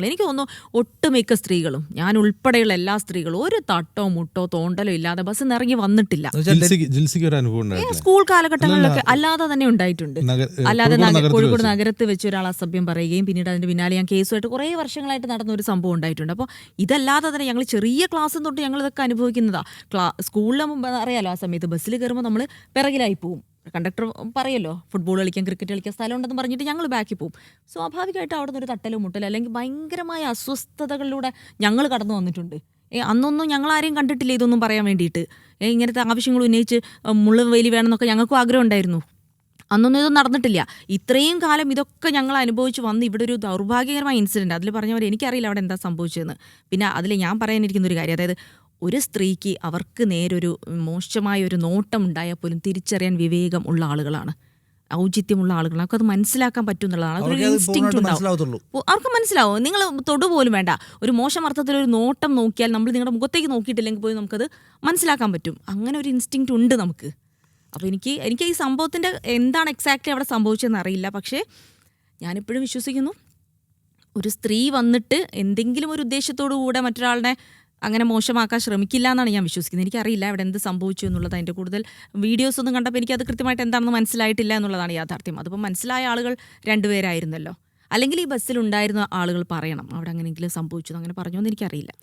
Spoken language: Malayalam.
എനിക്ക് തോന്നുന്നു ഒട്ടുമിക്ക സ്ത്രീകളും, ഞാൻ ഉൾപ്പെടെയുള്ള എല്ലാ സ്ത്രീകളും ഒരു തട്ടോ മുട്ടോ തോണ്ടലോ ഇല്ലാതെ ബസ് നിറങ്ങി വന്നിട്ടില്ല. സ്കൂൾ കാലഘട്ടങ്ങളിലൊക്കെ അല്ലാതെ തന്നെ ഉണ്ടായിട്ടുണ്ട്. അല്ലാതെ കോഴിക്കോട് നഗരത്ത് വെച്ച് ഒരാൾ അസഭ്യം പറയുകയും പിന്നീട് അതിന്റെ പിന്നാലെ ഞാൻ കേസുമായിട്ട് കുറേ വർഷങ്ങളായിട്ട് നടന്ന ഒരു സംഭവം ഉണ്ടായിട്ടുണ്ട്. അപ്പോൾ ഇതല്ലാതെ തന്നെ ഞങ്ങൾ ചെറിയ ക്ലാസ്സിൽ തൊട്ട് ഞങ്ങൾ ഇതൊക്കെ അനുഭവിക്കുന്നതാ. സ്കൂളിൽ അറിയാലോ, ആ സമയത്ത് ബസ്സിൽ കയറുമ്പോൾ നമ്മൾ പിറകിലായി പോവും. കണ്ടക്ടർ പറയല്ലോ ഫുട്ബോൾ കളിക്കാൻ ക്രിക്കറ്റ് കളിക്കാൻ സ്ഥലം ഉണ്ടെന്ന് പറഞ്ഞിട്ട് ഞങ്ങൾ ബാക്കിൽ പോകും. സ്വാഭാവികമായിട്ട് അവിടെ നിന്ന് ഒരു തട്ടലോ മുട്ടലോ അല്ലെങ്കിൽ ഭയങ്കരമായ അസ്വസ്ഥതകളിലൂടെ ഞങ്ങൾ കടന്നു വന്നിട്ടുണ്ട്. അന്നൊന്നും ഞങ്ങൾ ആരെയും കണ്ടിട്ടില്ല ഇതൊന്നും പറയാൻ വേണ്ടിയിട്ട്. ഇങ്ങനത്തെ ആവശ്യങ്ങൾ ഉന്നയിച്ച് മുള്ളുവേലി വേണമെന്നൊക്കെ ഞങ്ങൾക്കും ആഗ്രഹം ഉണ്ടായിരുന്നു. അന്നൊന്നും ഇതൊന്നും നടന്നിട്ടില്ല. ഇത്രയും കാലം ഇതൊക്കെ ഞങ്ങൾ അനുഭവിച്ച് വന്ന് ഇവിടെ ഒരു ദൗർഭാഗ്യകരമായ ഇൻസിഡൻറ്റ്, അതിൽ പറഞ്ഞവർ എനിക്കറിയില്ല അവിടെ എന്താ സംഭവിച്ചതെന്ന്. പിന്നെ അതിൽ ഞാൻ പറയാനിരിക്കുന്ന ഒരു കാര്യം, അതായത് ഒരു സ്ത്രീക്ക് അവർക്ക് നേരൊരു മോശമായ ഒരു നോട്ടം ഉണ്ടായാൽ പോലും തിരിച്ചറിയാൻ വിവേകം ഉള്ള ആളുകളാണ്, ഔചിത്യമുള്ള ആളുകളാണ്. അവർക്ക് അത് മനസ്സിലാക്കാൻ പറ്റും എന്നുള്ളതാണ്. അതൊരു ഇൻസ്റ്റിങ്ക്റ്റ് ഉണ്ടാവും, അവർക്ക് മനസ്സിലാവും. നിങ്ങൾ തൊടുപോലും വേണ്ട, ഒരു മോശം അർത്ഥത്തിലൊരു നോട്ടം നോക്കിയാൽ നമ്മൾ നിങ്ങളുടെ മുഖത്തേക്ക് നോക്കിയിട്ടില്ലെങ്കിൽ പോലും നമുക്കത് മനസ്സിലാക്കാൻ പറ്റും. അങ്ങനെ ഒരു ഇൻസ്റ്റിങ്ക്റ്റ് ഉണ്ട് നമുക്ക്. അപ്പോൾ എനിക്ക് ഈ സംഭവത്തിൻ്റെ എന്താണ് എക്സാക്റ്റ്ലി അവിടെ സംഭവിച്ചതെന്ന് അറിയില്ല. പക്ഷേ ഞാനിപ്പോഴും വിശ്വസിക്കുന്നു, ഒരു സ്ത്രീ വന്നിട്ട് എന്തെങ്കിലും ഒരു ഉദ്ദേശത്തോടു കൂടെ മറ്റൊരാളുടെ അങ്ങനെ മോശമാക്കാൻ ശ്രമിക്കില്ല എന്നാണ് ഞാൻ വിശ്വസിക്കുന്നത്. എനിക്കറിയില്ല അവിടെ എന്ത് സംഭവിച്ചു എന്നുള്ളത്. അതിൻ്റെ കൂടുതൽ വീഡിയോസ് ഒന്നും കണ്ടപ്പോൾ എനിക്കത് കൃത്യമായിട്ട് എന്താണെന്ന് മനസ്സിലായിട്ടില്ല എന്നുള്ളതാണ് യാഥാർത്ഥ്യം. അതിപ്പോൾ മനസ്സിലായ ആളുകൾ 2 പേരായിരുന്നല്ലോ. അല്ലെങ്കിൽ ഈ ബസ്സിലുണ്ടായിരുന്ന ആളുകൾ പറയണം അവിടെ അങ്ങനെയെങ്കിലും സംഭവിച്ചു, അങ്ങനെ പറഞ്ഞോന്ന് എനിക്കറിയില്ല.